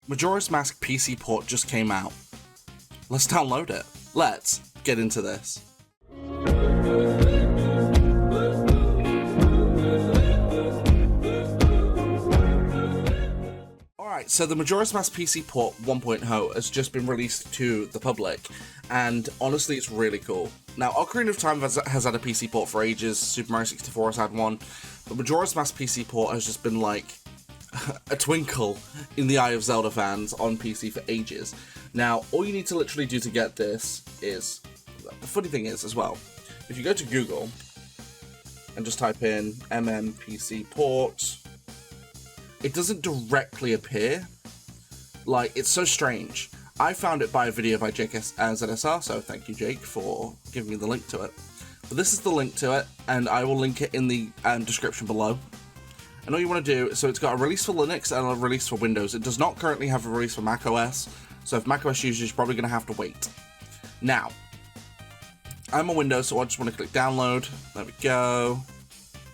Majora's Mask PC port just came out. Let's download it. Let's get into this. Alright, so the Majora's Mask PC port 1.0 has just been released to the public, and honestly it's really cool. Now, Ocarina of Time has had a PC port for ages, Super Mario 64 has had one, but Majora's Mask PC port has just been like a twinkle in the eye of Zelda fans on PC for ages. Now, all you need to literally do to get this is, the funny thing is as well, if you go to Google and just type in PC port, it doesn't directly appear. Like, it's so strange. I found it by a video by Jake ZSR, so thank you, Jake, for giving me the link to it. But this is the link to it, and I will link it in the description below. And all you want to do, so it's got a release for Linux and a release for Windows. It does not currently have a release for macOS, so if macOS users, you're probably going to have to wait. Now, I'm on Windows, so I just want to click download. There we go.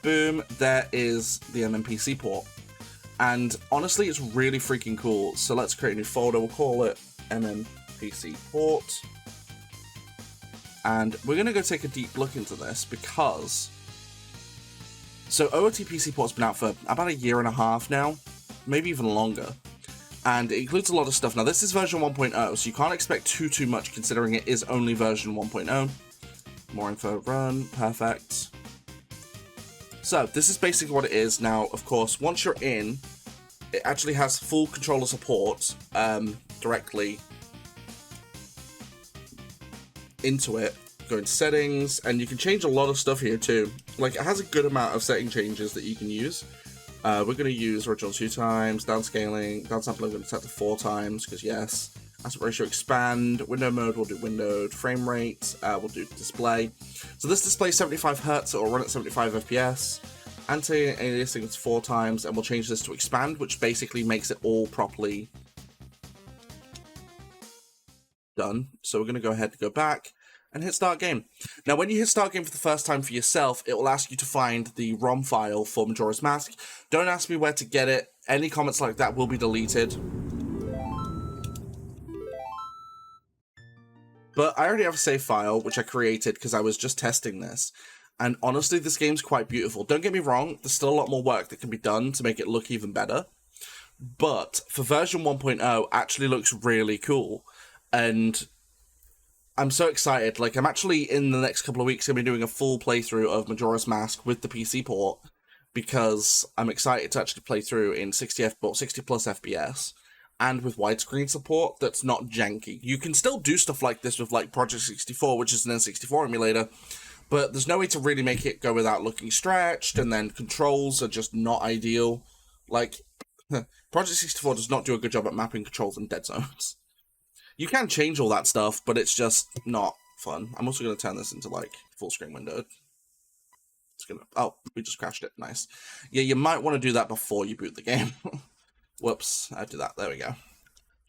Boom, there is the MMPC port. And honestly, it's really freaking cool. So let's create a new folder. We'll call it MMPC port. And we're going to go take a deep look into this because... So OOT-PC port's been out for about a year and a half now, maybe even longer. And it includes a lot of stuff. Now this is version 1.0, so you can't expect too much considering it is only version 1.0. More info, run, perfect. So this is basically what it is. Now, of course, once you're in, it actually has full controller support directly into it. Go into settings, and you can change a lot of stuff here too. Like, it has a good amount of setting changes that you can use. We're going to use original 2 times, downscaling, downsampling we're going to set to 4 times, because yes. Aspect ratio expand, window mode we'll do windowed, frame rate we'll do display. So this displays 75 Hz, it will run at 75 FPS. Anti-aliasing it's 4 times, and we'll change this to expand, which basically makes it all properly done. So we're going to go ahead and go back and hit start game. Now when you hit start game for the first time for yourself, it will ask you to find the ROM file for Majora's Mask. Don't ask me where to get it. Any comments like that will be deleted. But I already have a save file, which I created because I was just testing this. And honestly, this game's quite beautiful. Don't get me wrong, there's still a lot more work that can be done to make it look even better. But for version 1.0, actually looks really cool. And I'm so excited. Like, I'm actually, in the next couple of weeks, going to be doing a full playthrough of Majora's Mask with the PC port, because I'm excited to actually play through in 60 plus FPS, and with widescreen support that's not janky. You can still do stuff like this with, like, Project 64, which is an N64 emulator, but there's no way to really make it go without looking stretched, and then controls are just not ideal. Like, Project 64 does not do a good job at mapping controls in dead zones. You can change all that stuff, but it's just not fun. I'm also going to turn this into, like, full screen windowed. It's gonna... Oh, we just crashed it. Nice. Yeah, you might want to do that before you boot the game. Whoops, I do that. There we go.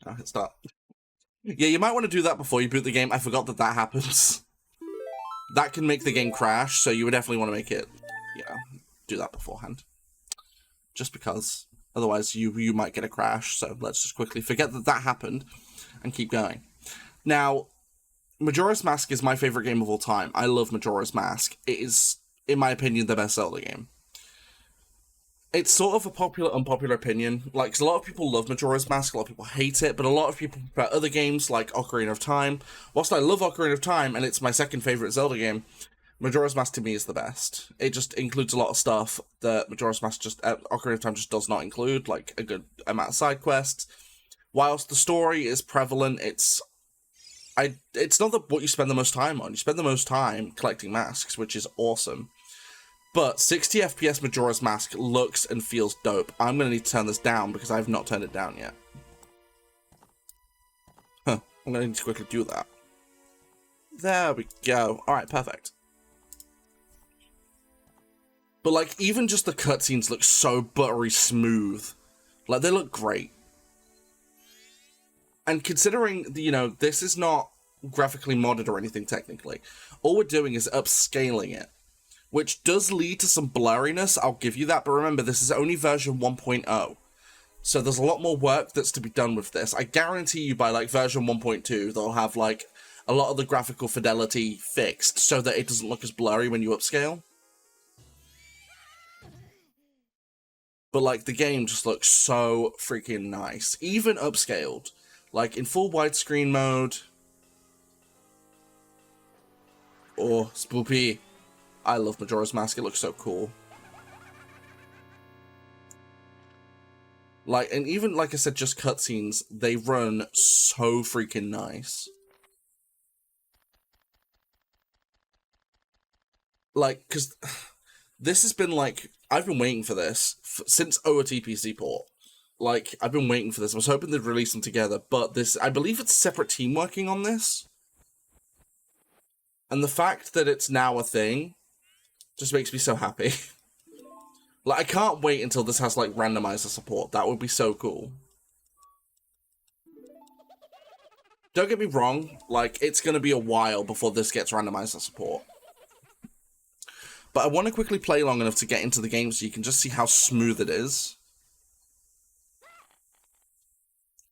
Now hit start. Yeah, you might want to do that before you boot the game. I forgot that that happens. That can make the game crash, so you would definitely want to make it, you know, do that beforehand. Just because. Otherwise, you might get a crash, so let's just quickly forget that that happened and keep going. Now, Majora's Mask is my favorite game of all time. I love Majora's Mask. It is, in my opinion, the best Zelda game. It's sort of a popular, unpopular opinion. Like, a lot of people love Majora's Mask, a lot of people hate it, but a lot of people prefer other games like Ocarina of Time. Whilst I love Ocarina of Time, and it's my second favorite Zelda game, Majora's Mask to me is the best. It just includes a lot of stuff that Majora's Mask Ocarina of Time just does not include, like a good amount of side quests. Whilst the story is prevalent, it's not what you spend the most time on. You spend the most time collecting masks, which is awesome. But 60 FPS Majora's Mask looks and feels dope. I'm going to need to turn this down because I have not turned it down yet. I'm going to need to quickly do that. There we go. Alright, perfect. But, like, even just the cutscenes look so buttery smooth. Like, they look great. And considering, you know, this is not graphically modded or anything technically, all we're doing is upscaling it, which does lead to some blurriness, I'll give you that, but remember, this is only version 1.0. So there's a lot more work that's to be done with this. I guarantee you by like version 1.2, they'll have like a lot of the graphical fidelity fixed so that it doesn't look as blurry when you upscale. But like the game just looks so freaking nice, even upscaled. Like in full widescreen mode. Oh, spoopy. I love Majora's Mask, it looks so cool. Like, and even, like I said, just cutscenes, they run so freaking nice. Like, because this has been, like, I've been waiting for this since OOTPC port. Like, I've been waiting for this. I was hoping they'd release them together, but this, I believe it's a separate team working on this. And the fact that it's now a thing just makes me so happy. Like, I can't wait until this has, like, randomizer support. That would be so cool. Don't get me wrong, like, it's going to be a while before this gets randomizer support. But I want to quickly play long enough to get into the game so you can just see how smooth it is.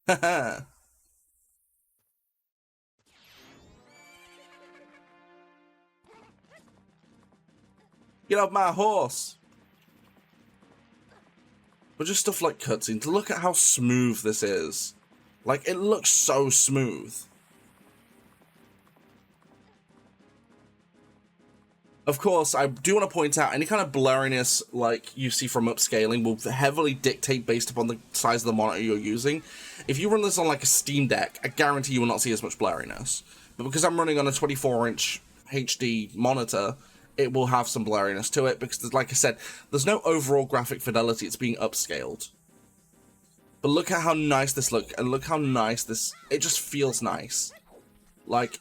Haha. Get off my horse! But just stuff like cutscenes, look at how smooth this is. Like, it looks so smooth. Of course, I do want to point out, any kind of blurriness like you see from upscaling will heavily dictate based upon the size of the monitor you're using. If you run this on like a Steam Deck, I guarantee you will not see as much blurriness. But because I'm running on a 24-inch HD monitor, it will have some blurriness to it, because, like I said, there's no overall graphic fidelity, it's being upscaled. But look at how nice this looks, and look how nice this, it just feels nice. Like,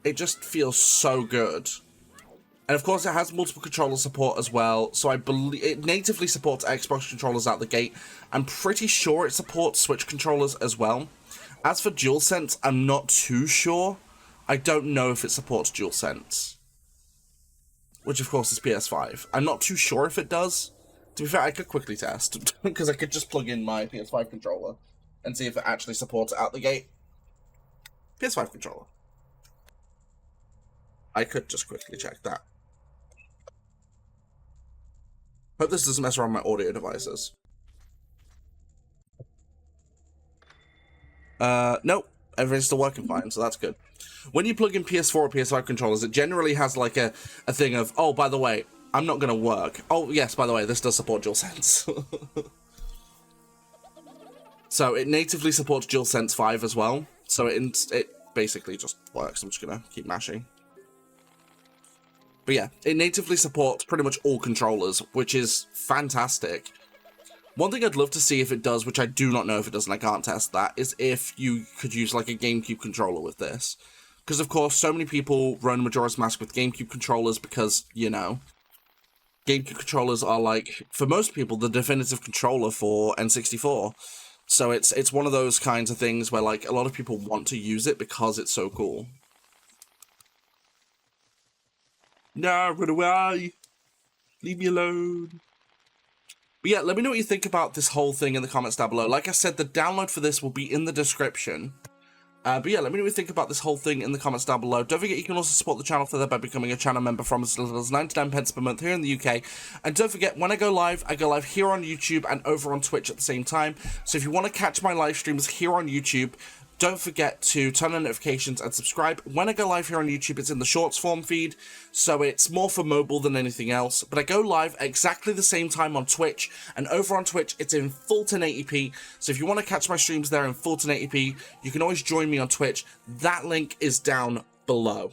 it just feels so good. And of course it has multiple controller support as well, so I believe it natively supports Xbox controllers out the gate. I'm pretty sure it supports Switch controllers as well. As for DualSense, I'm not too sure. I don't know if it supports DualSense. Which of course is PS5. I'm not too sure if it does. To be fair, I could quickly test, because I could just plug in my PS5 controller and see if it actually supports it out the gate. PS5 controller. I could just quickly check that. Hope this doesn't mess around my audio devices. Nope. Everything's still working fine, so that's good. When you plug in PS4 or PS5 controllers, it generally has like a thing of, oh, by the way, I'm not going to work. Oh, yes, by the way, this does support DualSense. So it natively supports DualSense 5 as well. So it basically just works. I'm just going to keep mashing. But yeah, it natively supports pretty much all controllers, which is fantastic. One thing I'd love to see if it does, which I do not know if it does and I can't test that, is if you could use like a GameCube controller with this. Because of course, so many people run Majora's Mask with GameCube controllers because, you know, GameCube controllers are like, for most people, the definitive controller for N64. So it's one of those kinds of things where like a lot of people want to use it because it's so cool. No, run away! Leave me alone! But yeah, let me know what you think about this whole thing in the comments down below. Like I said, the download for this will be in the description. But yeah, let me know what you think about this whole thing in the comments down below. Don't forget you can also support the channel further by becoming a channel member from as little as 99p per month here in the UK. And don't forget, when I go live here on YouTube and over on Twitch at the same time. So if you want to catch my live streams here on YouTube, don't forget to turn on notifications and subscribe. When I go live here on YouTube, it's in the shorts form feed, so it's more for mobile than anything else. But I go live at exactly the same time on Twitch, and over on Twitch, it's in full 1080p. So if you want to catch my streams there in full 1080p, you can always join me on Twitch. That link is down below.